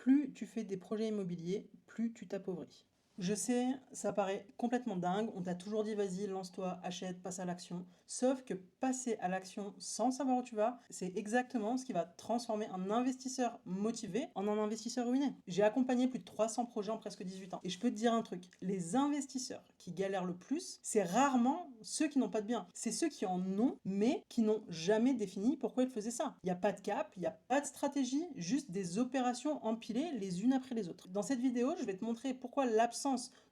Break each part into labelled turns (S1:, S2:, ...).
S1: plus tu fais des projets immobiliers, plus tu t'appauvris. Je sais, ça paraît complètement dingue, on t'a toujours dit vas-y, lance-toi, achète, passe à l'action. Sauf que passer à l'action sans savoir où tu vas, c'est exactement ce qui va transformer un investisseur motivé en un investisseur ruiné. J'ai accompagné plus de 300 projets en presque 18 ans. Et je peux te dire un truc, les investisseurs qui galèrent le plus, c'est rarement ceux qui n'ont pas de biens. C'est ceux qui en ont, mais qui n'ont jamais défini pourquoi ils faisaient ça. Il n'y a pas de cap, il n'y a pas de stratégie, juste des opérations empilées les unes après les autres. Dans cette vidéo, je vais te montrer pourquoi l'absence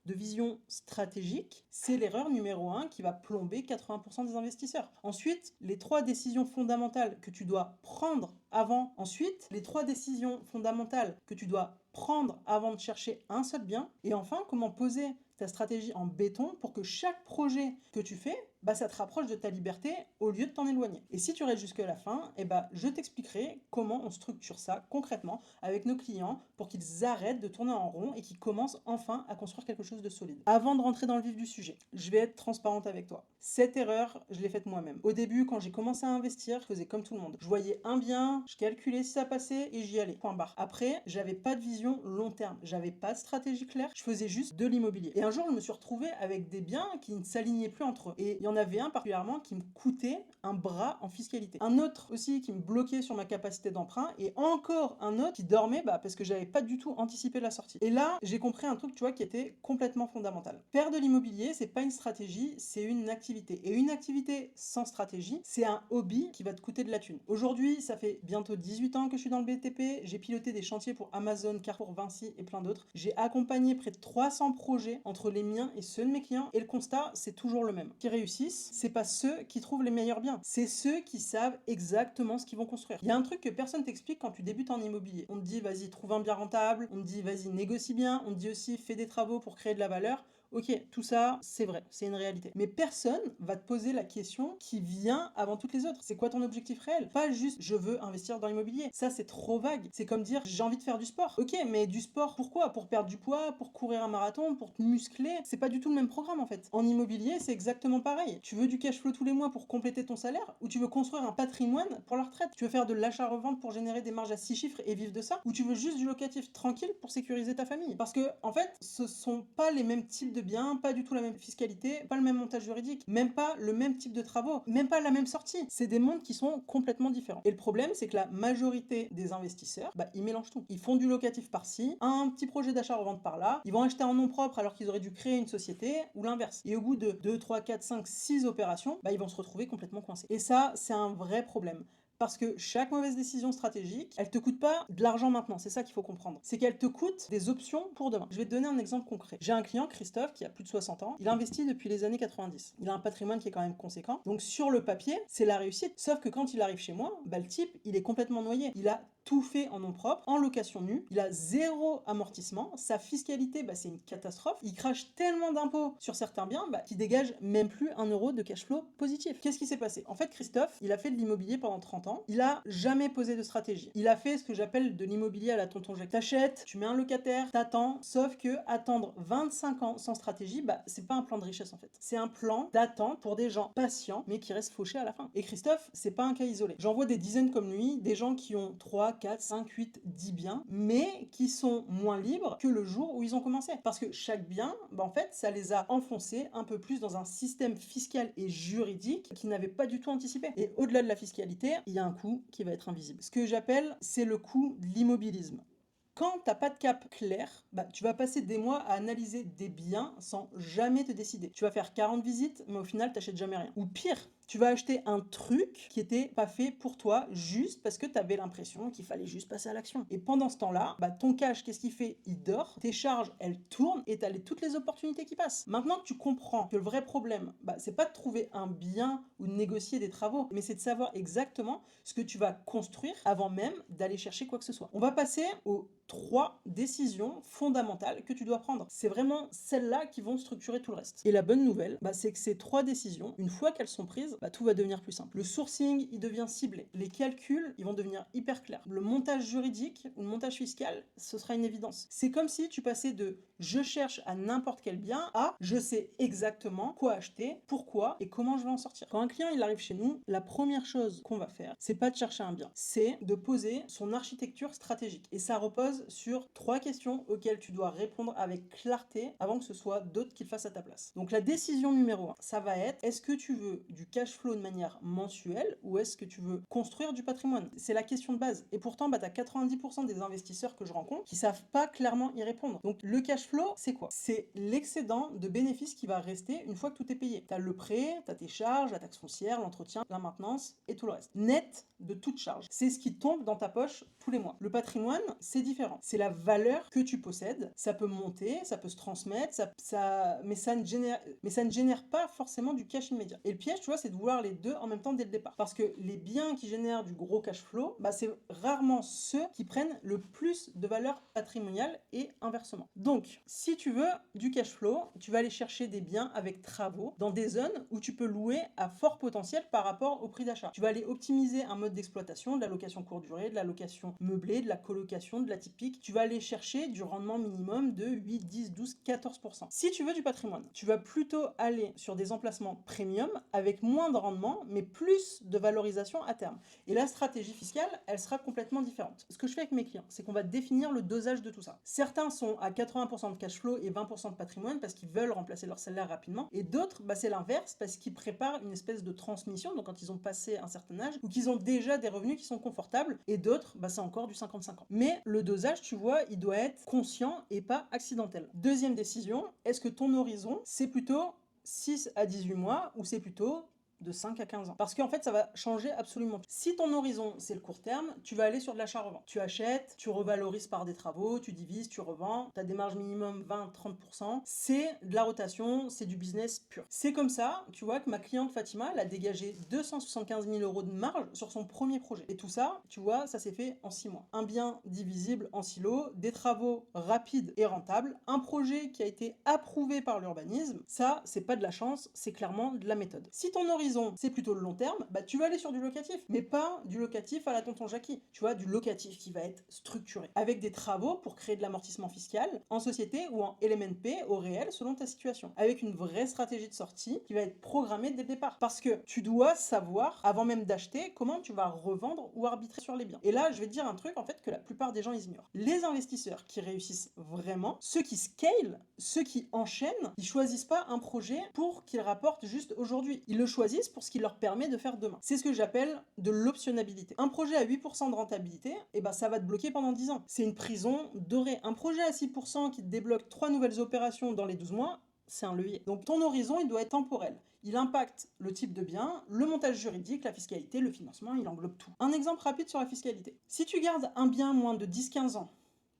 S1: de vision stratégique, c'est l'erreur numéro 1 qui va plomber 80% des investisseurs. Ensuite, les 3 décisions fondamentales que tu dois prendre avant. Ensuite, les 3 décisions fondamentales que tu dois prendre avant de chercher un seul bien. Et enfin, comment poser ta stratégie en béton pour que chaque projet que tu fais, ça te rapproche de ta liberté au lieu de t'en éloigner. Et si tu restes jusqu'à la fin, je t'expliquerai comment on structure ça concrètement avec nos clients pour qu'ils arrêtent de tourner en rond et qu'ils commencent enfin à construire quelque chose de solide. Avant de rentrer dans le vif du sujet, je vais être transparente avec toi. Cette erreur, je l'ai faite moi-même. Au début, quand j'ai commencé à investir, je faisais comme tout le monde. Je voyais un bien, je calculais si ça passait et j'y allais. Point barre. Après, j'avais pas de vision long terme, j'avais pas de stratégie claire, je faisais juste de l'immobilier. Et un jour, je me suis retrouvé avec des biens qui ne s'alignaient plus entre eux. Et il y en avait un particulièrement qui me coûtait un bras en fiscalité. Un autre aussi qui me bloquait sur ma capacité d'emprunt et encore un autre qui dormait parce que j'avais pas du tout anticipé la sortie. Et là, j'ai compris un truc, tu vois, qui était complètement fondamental. Faire de l'immobilier, c'est pas une stratégie, c'est une activité. Et une activité sans stratégie, c'est un hobby qui va te coûter de la thune. Aujourd'hui, ça fait bientôt 18 ans que je suis dans le BTP, j'ai piloté des chantiers pour Amazon, Carrefour, Vinci et plein d'autres. J'ai accompagné près de 300 projets entre les miens et ceux de mes clients et le constat, c'est toujours le même. Qui réussissent, c'est pas ceux qui trouvent les meilleurs biens, c'est ceux qui savent exactement ce qu'ils vont construire. Il y a un truc que personne t'explique quand tu débutes en immobilier. On te dit vas-y, trouve un bien rentable, on te dit vas-y, négocie bien, on te dit aussi fais des travaux pour créer de la valeur. Ok, tout ça, c'est vrai, c'est une réalité. Mais personne va te poser la question qui vient avant toutes les autres. C'est quoi ton objectif réel? Pas juste je veux investir dans l'immobilier. Ça, c'est trop vague. C'est comme dire j'ai envie de faire du sport. Ok, mais du sport, pourquoi? Pour perdre du poids, pour courir un marathon, pour te muscler. C'est pas du tout le même programme en fait. En immobilier, c'est exactement pareil. Tu veux du cash flow tous les mois pour compléter ton salaire ou tu veux construire un patrimoine pour la retraite? Tu veux faire de l'achat-revente pour générer des marges à 6 chiffres et vivre de ça? Ou tu veux juste du locatif tranquille pour sécuriser ta famille? Parce que, en fait, ce sont pas les mêmes types de biens, pas du tout la même fiscalité, pas le même montage juridique, même pas le même type de travaux, même pas la même sortie. C'est des mondes qui sont complètement différents. Et le problème, c'est que la majorité des investisseurs, ils mélangent tout. Ils font du locatif par-ci, un petit projet d'achat-revente par-là, ils vont acheter en nom propre alors qu'ils auraient dû créer une société, ou l'inverse. Et au bout de 2, 3, 4, 5, 6 opérations, ils vont se retrouver complètement coincés. Et ça, c'est un vrai problème. Parce que chaque mauvaise décision stratégique, elle te coûte pas de l'argent maintenant, c'est ça qu'il faut comprendre. C'est qu'elle te coûte des options pour demain. Je vais te donner un exemple concret. J'ai un client, Christophe, qui a plus de 60 ans. Il investit depuis les années 90. Il a un patrimoine qui est quand même conséquent. Donc sur le papier, c'est la réussite. Sauf que quand il arrive chez moi, le type, il est complètement noyé. Il a tout fait en nom propre, en location nue. Il a 0 amortissement. Sa fiscalité, c'est une catastrophe. Il crache tellement d'impôts sur certains biens qu'il dégage même plus 1 euro de cash flow positif. Qu'est-ce qui s'est passé? En fait, Christophe, il a fait de l'immobilier pendant 30 ans. Il a jamais posé de stratégie. Il a fait ce que j'appelle de l'immobilier à la tonton Jacques. T'achètes, tu mets un locataire, t'attends. Sauf que attendre 25 ans sans stratégie, c'est pas un plan de richesse en fait. C'est un plan d'attente pour des gens patients, mais qui restent fauchés à la fin. Et Christophe, c'est pas un cas isolé. J'en vois des dizaines comme lui, des gens qui ont 3, 4, 5, 8, 10 biens, mais qui sont moins libres que le jour où ils ont commencé. Parce que chaque bien, en fait, ça les a enfoncés un peu plus dans un système fiscal et juridique qu'ils n'avaient pas du tout anticipé. Et au-delà de la fiscalité, il y a un coût qui va être invisible. Ce que j'appelle, c'est le coût de l'immobilisme. Quand t'as pas de cap clair, tu vas passer des mois à analyser des biens sans jamais te décider. Tu vas faire 40 visites, mais au final, t'achètes jamais rien. Ou pire, tu vas acheter un truc qui était pas fait pour toi, juste parce que t'avais l'impression qu'il fallait juste passer à l'action. Et pendant ce temps-là, ton cash, qu'est-ce qu'il fait? Il dort, tes charges, elles tournent, et t'as toutes les opportunités qui passent. Maintenant que tu comprends que le vrai problème, c'est pas de trouver un bien ou de négocier des travaux, mais c'est de savoir exactement ce que tu vas construire avant même d'aller chercher quoi que ce soit. On va passer aux 3 décisions fondamentales que tu dois prendre. C'est vraiment celles-là qui vont structurer tout le reste. Et la bonne nouvelle, c'est que ces 3 décisions, une fois qu'elles sont prises, bah, tout va devenir plus simple. Le sourcing, il devient ciblé. Les calculs, ils vont devenir hyper clairs. Le montage juridique ou le montage fiscal, ce sera une évidence. C'est comme si tu passais de je cherche à n'importe quel bien à je sais exactement quoi acheter, pourquoi et comment je vais en sortir. Quand un client il arrive chez nous, la première chose qu'on va faire, c'est pas de chercher un bien, c'est de poser son architecture stratégique. Et ça repose sur 3 questions auxquelles tu dois répondre avec clarté avant que ce soit d'autres qui le fassent à ta place. Donc la décision numéro 1, ça va être est-ce que tu veux du cash flow de manière mensuelle ou est-ce que tu veux construire du patrimoine? C'est la question de base. Et pourtant, bah, tu as 90% des investisseurs que je rencontre qui savent pas clairement y répondre. Donc le cash flow, c'est quoi? C'est l'excédent de bénéfices qui va rester une fois que tout est payé. Tu as le prêt, tu as tes charges, la taxe foncière, l'entretien, la maintenance et tout le reste. Net de toute charge. C'est ce qui tombe dans ta poche tous les mois. Le patrimoine, c'est différent. C'est la valeur que tu possèdes. Ça peut monter, ça peut se transmettre, mais ça ne génère pas forcément du cash immédiat. Et le piège, tu vois, c'est de vouloir les deux en même temps dès le départ. Parce que les biens qui génèrent du gros cash flow, bah, c'est rarement ceux qui prennent le plus de valeur patrimoniale et inversement. Donc, si tu veux du cash flow, tu vas aller chercher des biens avec travaux dans des zones où tu peux louer à fort potentiel par rapport au prix d'achat. Tu vas aller optimiser un mode d'exploitation, de la location courte durée, de la location meublée, de la colocation, de la typique. Tu vas aller chercher du rendement minimum de 8, 10, 12, 14%. Si tu veux du patrimoine, tu vas plutôt aller sur des emplacements premium avec moins de rendement, mais plus de valorisation à terme. Et la stratégie fiscale, elle sera complètement différente. Ce que je fais avec mes clients, c'est qu'on va définir le dosage de tout ça. Certains sont à 80% de cash flow et 20% de patrimoine parce qu'ils veulent remplacer leur salaire rapidement. Et d'autres, bah, c'est l'inverse parce qu'ils préparent une espèce de transmission, donc quand ils ont passé un certain âge, ou qu'ils ont déjà des revenus qui sont confortables. Et d'autres, bah, c'est encore du 50-50. Mais le dosage, tu vois, il doit être conscient et pas accidentel. Deuxième décision, est-ce que ton horizon, c'est plutôt 6 à 18 mois ou c'est plutôt de 5 à 15 ans. Parce qu'en fait, ça va changer absolument. Si ton horizon, c'est le court terme, tu vas aller sur de l'achat-revente. Tu achètes, tu revalorises par des travaux, tu divises, tu revends, tu as des marges minimum 20-30%. C'est de la rotation, c'est du business pur. C'est comme ça, tu vois, que ma cliente Fatima, elle a dégagé 275 000 € de marge sur son premier projet. Et tout ça, tu vois, ça s'est fait en 6 mois. Un bien divisible en silos, des travaux rapides et rentables, un projet qui a été approuvé par l'urbanisme. Ça, c'est pas de la chance, c'est clairement de la méthode. Si ton horizon c'est plutôt le long terme, bah tu vas aller sur du locatif, mais pas du locatif à la tonton Jackie, tu vois, du locatif qui va être structuré, avec des travaux pour créer de l'amortissement fiscal, en société ou en LMNP au réel selon ta situation, avec une vraie stratégie de sortie qui va être programmée dès le départ, parce que tu dois savoir, avant même d'acheter, comment tu vas revendre ou arbitrer sur les biens. Et là, je vais te dire un truc, en fait, que la plupart des gens, ils ignorent. Les investisseurs qui réussissent vraiment, ceux qui scale, ceux qui enchaînent, ils choisissent pas un projet pour qu'il rapporte juste aujourd'hui. Ils le choisissent pour ce qui leur permet de faire demain. C'est ce que j'appelle de l'optionnabilité. Un projet à 8% de rentabilité, et ben ça va te bloquer pendant 10 ans. C'est une prison dorée. Un projet à 6% qui te débloque 3 nouvelles opérations dans les 12 mois, c'est un levier. Donc ton horizon, il doit être temporel. Il impacte le type de bien, le montage juridique, la fiscalité, le financement, il englobe tout. Un exemple rapide sur la fiscalité. Si tu gardes un bien moins de 10-15 ans,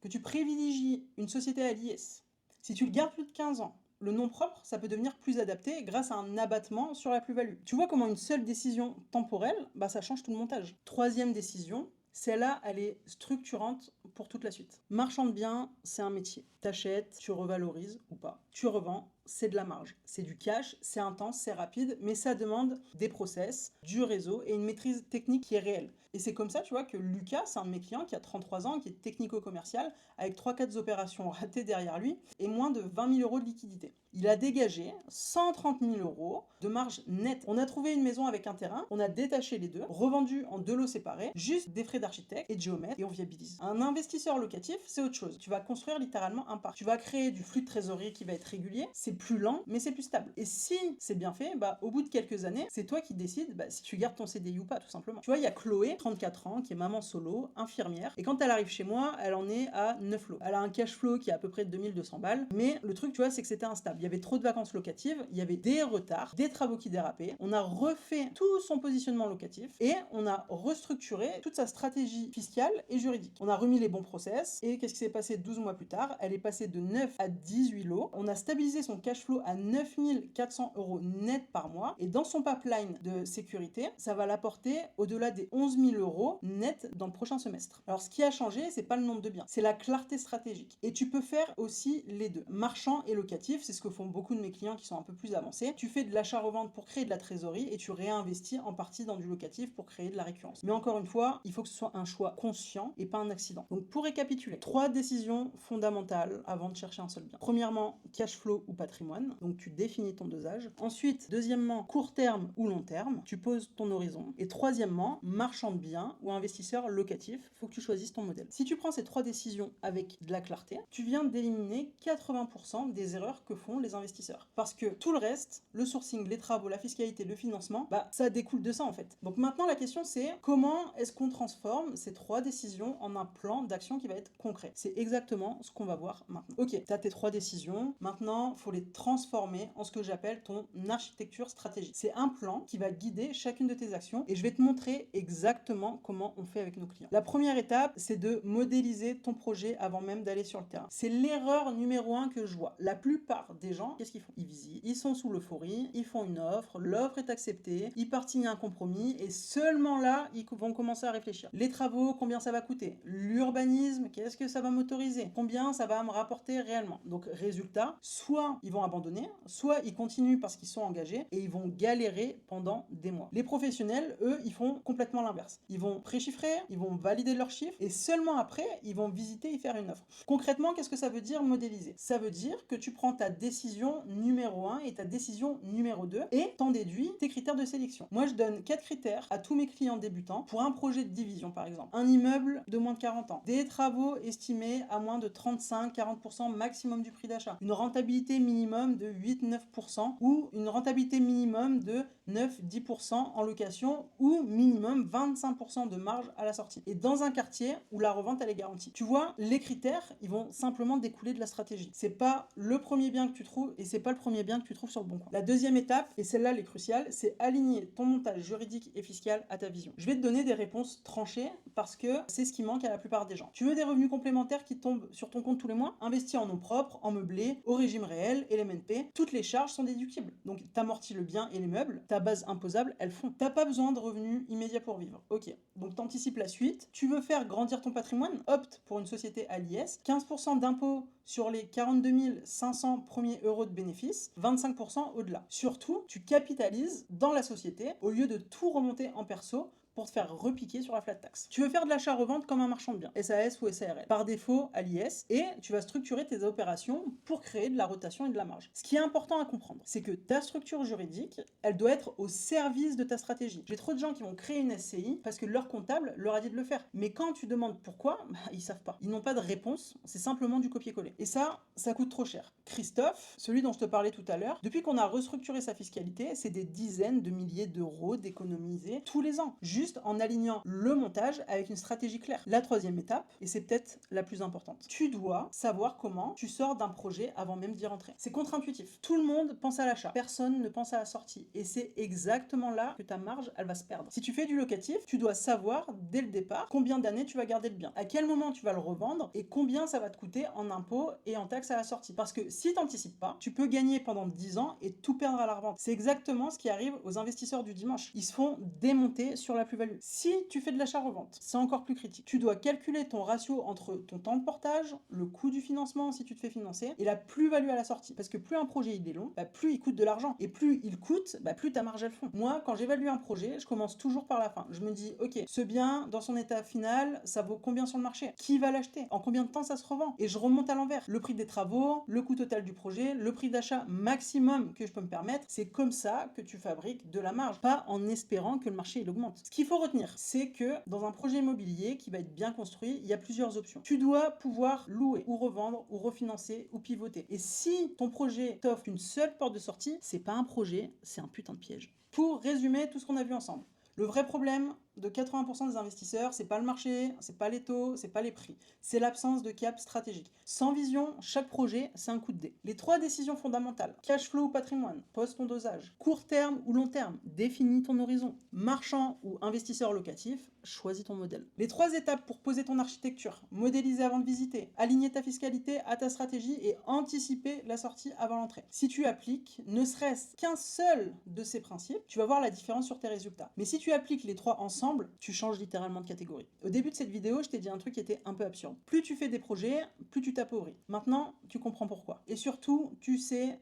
S1: que tu privilégies une société à l'IS, si tu le gardes plus de 15 ans, le nom propre, ça peut devenir plus adapté grâce à un abattement sur la plus-value. Tu vois comment une seule décision temporelle, bah ça change tout le montage. Troisième décision, celle-là, elle est structurante pour toute la suite. Marchand de biens, c'est un métier. T'achètes, tu revalorises ou pas. Tu revends, c'est de la marge. C'est du cash, c'est intense, c'est rapide, mais ça demande des process, du réseau et une maîtrise technique qui est réelle. Et c'est comme ça, tu vois, que Lucas, c'est un de mes clients qui a 33 ans, qui est technico-commercial, avec 3-4 opérations ratées derrière lui et moins de 20 000 € de liquidité. Il a dégagé 130 000 € de marge nette. On a trouvé une maison avec un terrain, on a détaché les deux, revendu en 2 lots séparés, juste des frais d'architecte et de géomètre, et on viabilise. Un investisseur locatif, c'est autre chose. Tu vas construire littéralement un parc. Tu vas créer du flux de trésorerie qui va être régulier, c'est plus lent, mais c'est plus stable. Et si c'est bien fait, bah, au bout de quelques années, c'est toi qui décides bah, si tu gardes ton CDI ou pas, tout simplement. Tu vois, il y a Chloé, 34 ans, qui est maman solo, infirmière, et quand elle arrive chez moi, elle en est à 9 lots. Elle a un cash flow qui est à peu près de 2200 balles, mais le truc, tu vois, c'est que c'était instable. Il y avait trop de vacances locatives, il y avait des retards, des travaux qui dérapaient. On a refait tout son positionnement locatif et on a restructuré toute sa stratégie fiscale et juridique. On a remis les bons process et qu'est-ce qui s'est passé 12 mois plus tard? Elle est passée de 9 à 18 lots. On a stabilisé son cash flow à 9 400 € net par mois. Et dans son pipeline de sécurité, ça va l'apporter au-delà des 11 000 € net dans le prochain semestre. Alors, ce qui a changé, c'est pas le nombre de biens, c'est la clarté stratégique. Et tu peux faire aussi les deux, marchand et locatif. C'est ce que font beaucoup de mes clients qui sont un peu plus avancés. Tu fais de l'achat-revente pour créer de la trésorerie et tu réinvestis en partie dans du locatif pour créer de la récurrence. Mais encore une fois, il faut que ce soit un choix conscient et pas un accident. Donc, pour récapituler, 3 décisions fondamentales avant de chercher un seul bien. Premièrement, cash flow ou patrimoine. Donc, tu définis ton dosage. Ensuite, deuxièmement, court terme ou long terme. Tu poses ton horizon. Et troisièmement, marchand de biens ou investisseur locatif. Il faut que tu choisisses ton modèle. Si tu prends ces 3 décisions avec de la clarté, tu viens d'éliminer 80% des erreurs que font les investisseurs. Parce que tout le reste, le sourcing, les travaux, la fiscalité, le financement, ça découle de ça en fait. Donc maintenant, la question c'est comment est-ce qu'on transforme ces 3 décisions en un plan d'action qui va être concret. C'est exactement ce qu'on va voir maintenant. Ok, tu as tes 3 décisions. Maintenant, il faut les transformer en ce que j'appelle ton architecture stratégique. C'est un plan qui va guider chacune de tes actions et je vais te montrer exactement comment on fait avec nos clients. La première étape, c'est de modéliser ton projet avant même d'aller sur le terrain. C'est l'erreur numéro 1 que je vois. La plupart des gens, qu'est-ce qu'ils font? Ils visitent, ils sont sous l'euphorie, ils font une offre, l'offre est acceptée, ils partent signer un compromis et seulement là, ils vont commencer à réfléchir. Les travaux, combien ça va coûter? L'urbanisme, qu'est-ce que ça va m'autoriser? Combien ça va me rapporter réellement? Donc résultat, soit ils vont abandonner, soit ils continuent parce qu'ils sont engagés et ils vont galérer pendant des mois. Les professionnels, eux, ils font complètement l'inverse. Ils vont préchiffrer, ils vont valider leurs chiffres et seulement après, ils vont visiter et faire une offre. Concrètement, qu'est-ce que ça veut dire modéliser? Ça veut dire que tu prends ta décision numéro 1 et ta décision numéro 2 et t'en déduis tes critères de sélection. Moi, je donne 4 critères à tous mes clients débutants pour un projet de division, par exemple. Un immeuble de moins de 40 ans. Des travaux estimés à moins de 35-40% maximum du prix d'achat. Une rentabilité minimum de 8-9% ou une rentabilité minimum de 9-10% en location ou minimum 25% de marge à la sortie. Et dans un quartier où la revente elle est garantie. Tu vois, les critères, ils vont simplement découler de la stratégie. C'est pas le premier bien que tu trouves et c'est pas le premier bien que tu trouves sur le bon coin. La deuxième étape, et celle-là elle est cruciale, c'est aligner ton montage juridique et fiscal à ta vision. Je vais te donner des réponses tranchées parce que c'est ce qui manque à la plupart des gens. Tu veux des revenus complémentaires qui tombent sur ton compte tous les mois? Investis en nom propre, en meublé, au régime réel, LMNP. Toutes les charges sont déductibles. Donc t'amortis le bien et les meubles, ta base imposable, elle fond. T'as pas besoin de revenus immédiats pour vivre. Ok, donc t'anticipes la suite. Tu veux faire grandir ton patrimoine? Opte pour une société à l'IS. 15% d'impôt sur les 42 500 premiers euros de bénéfices, 25% au-delà. Surtout, tu capitalises dans la société au lieu de tout remonter en perso pour te faire repiquer sur la flat tax. Tu veux faire de l'achat-revente comme un marchand de biens, SAS ou SARL, par défaut à l'IS, et tu vas structurer tes opérations pour créer de la rotation et de la marge. Ce qui est important à comprendre, c'est que ta structure juridique, elle doit être au service de ta stratégie. J'ai trop de gens qui vont créer une SCI parce que leur comptable leur a dit de le faire. Mais quand tu demandes pourquoi, ils savent pas. Ils n'ont pas de réponse, c'est simplement du copier-coller. Et ça coûte trop cher. Christophe, celui dont je te parlais tout à l'heure, depuis qu'on a restructuré sa fiscalité, c'est des dizaines de milliers d'euros d'économiser tous les ans. Juste en alignant le montage avec une stratégie claire. La troisième étape, et c'est peut-être la plus importante, tu dois savoir comment tu sors d'un projet avant même d'y rentrer. C'est contre-intuitif. Tout le monde pense à l'achat, personne ne pense à la sortie. Et c'est exactement là que ta marge, elle va se perdre. Si tu fais du locatif, tu dois savoir dès le départ combien d'années tu vas garder le bien, à quel moment tu vas le revendre et combien ça va te coûter en impôts et en taxes à la sortie. Parce que si tu n'anticipes pas, tu peux gagner pendant 10 ans et tout perdre à la revente. C'est exactement ce qui arrive aux investisseurs du dimanche. Ils se font démonter sur la plus-value. Si tu fais de l'achat-revente, c'est encore plus critique. Tu dois calculer ton ratio entre ton temps de portage, le coût du financement si tu te fais financer, et la plus-value à la sortie. Parce que plus un projet il est long, plus il coûte de l'argent. Et plus il coûte, plus ta marge elle fond. Moi, quand j'évalue un projet, je commence toujours par la fin. Je me dis, ok, ce bien, dans son état final, ça vaut combien sur le marché? Qui va l'acheter? En combien de temps ça se revend? Et je remonte à l'envers. Le prix des travaux, le coût total du projet, le prix d'achat maximum que je peux me permettre. C'est comme ça que tu fabriques de la marge, pas en espérant que le marché il augmente. Ce qu'il faut retenir, c'est que dans un projet immobilier qui va être bien construit, il y a plusieurs options. Tu dois pouvoir louer ou revendre ou refinancer ou pivoter. Et si ton projet t'offre une seule porte de sortie, c'est pas un projet, c'est un putain de piège. Pour résumer tout ce qu'on a vu ensemble, le vrai problème, de 80% des investisseurs, c'est pas le marché, c'est pas les taux, c'est pas les prix, c'est l'absence de cap stratégique. Sans vision, chaque projet, c'est un coup de dé. Les 3 décisions fondamentales, cash flow ou patrimoine, pose ton dosage, court terme ou long terme, définis ton horizon, marchand ou investisseur locatif, choisis ton modèle. Les 3 étapes pour poser ton architecture, modéliser avant de visiter, aligner ta fiscalité à ta stratégie et anticiper la sortie avant l'entrée. Si tu appliques ne serait-ce qu'un seul de ces principes, tu vas voir la différence sur tes résultats. Mais si tu appliques les 3 ensemble, tu changes littéralement de catégorie. Au début de cette vidéo, je t'ai dit un truc qui était un peu absurde. Plus tu fais des projets, plus tu t'appauvris. Maintenant, tu comprends pourquoi. Et surtout, tu sais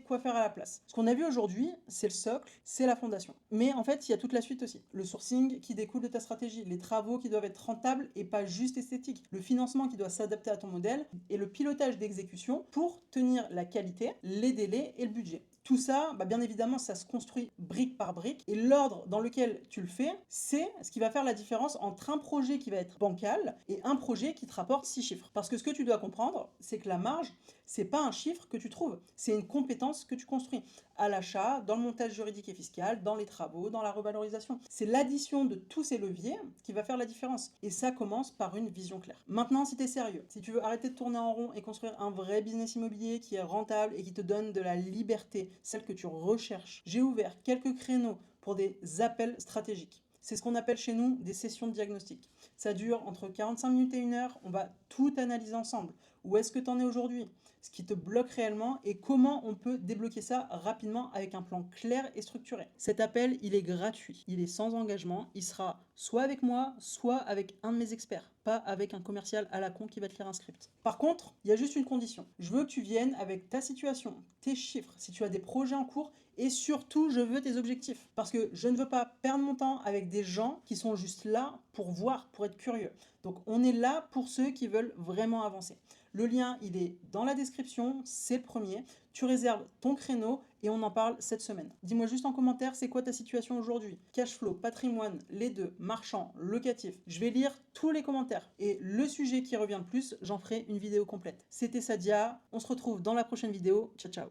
S1: quoi faire à la place. Ce qu'on a vu aujourd'hui, c'est le socle, c'est la fondation. Mais en fait, il y a toute la suite aussi. Le sourcing qui découle de ta stratégie, les travaux qui doivent être rentables et pas juste esthétiques, le financement qui doit s'adapter à ton modèle et le pilotage d'exécution pour tenir la qualité, les délais et le budget. Tout ça, bien évidemment, ça se construit brique par brique et l'ordre dans lequel tu le fais, c'est ce qui va faire la différence entre un projet qui va être bancal et un projet qui te rapporte 6 chiffres. Parce que ce que tu dois comprendre, c'est que la marge, c'est pas un chiffre que tu trouves, c'est une compétence que tu construis à l'achat, dans le montage juridique et fiscal, dans les travaux, dans la revalorisation. C'est l'addition de tous ces leviers qui va faire la différence. Et ça commence par une vision claire. Maintenant, si tu es sérieux, si tu veux arrêter de tourner en rond et construire un vrai business immobilier qui est rentable et qui te donne de la liberté, celle que tu recherches, j'ai ouvert quelques créneaux pour des appels stratégiques. C'est ce qu'on appelle chez nous des sessions de diagnostic. Ça dure entre 45 minutes et 1 heure, on va tout analyser ensemble. Où est-ce que tu en es aujourd'hui ? Ce qui te bloque réellement et comment on peut débloquer ça rapidement avec un plan clair et structuré. Cet appel, il est gratuit, il est sans engagement, il sera soit avec moi, soit avec un de mes experts, pas avec un commercial à la con qui va te lire un script. Par contre, il y a juste une condition. Je veux que tu viennes avec ta situation, tes chiffres, si tu as des projets en cours et surtout, je veux tes objectifs. Parce que je ne veux pas perdre mon temps avec des gens qui sont juste là pour voir, pour être curieux. Donc on est là pour ceux qui veulent vraiment avancer. Le lien, il est dans la description, c'est le premier. Tu réserves ton créneau et on en parle cette semaine. Dis-moi juste en commentaire, c'est quoi ta situation aujourd'hui ? Cash flow, patrimoine, les deux, marchand, locatif. Je vais lire tous les commentaires. Et le sujet qui revient le plus, j'en ferai une vidéo complète. C'était Sadia, on se retrouve dans la prochaine vidéo. Ciao, ciao.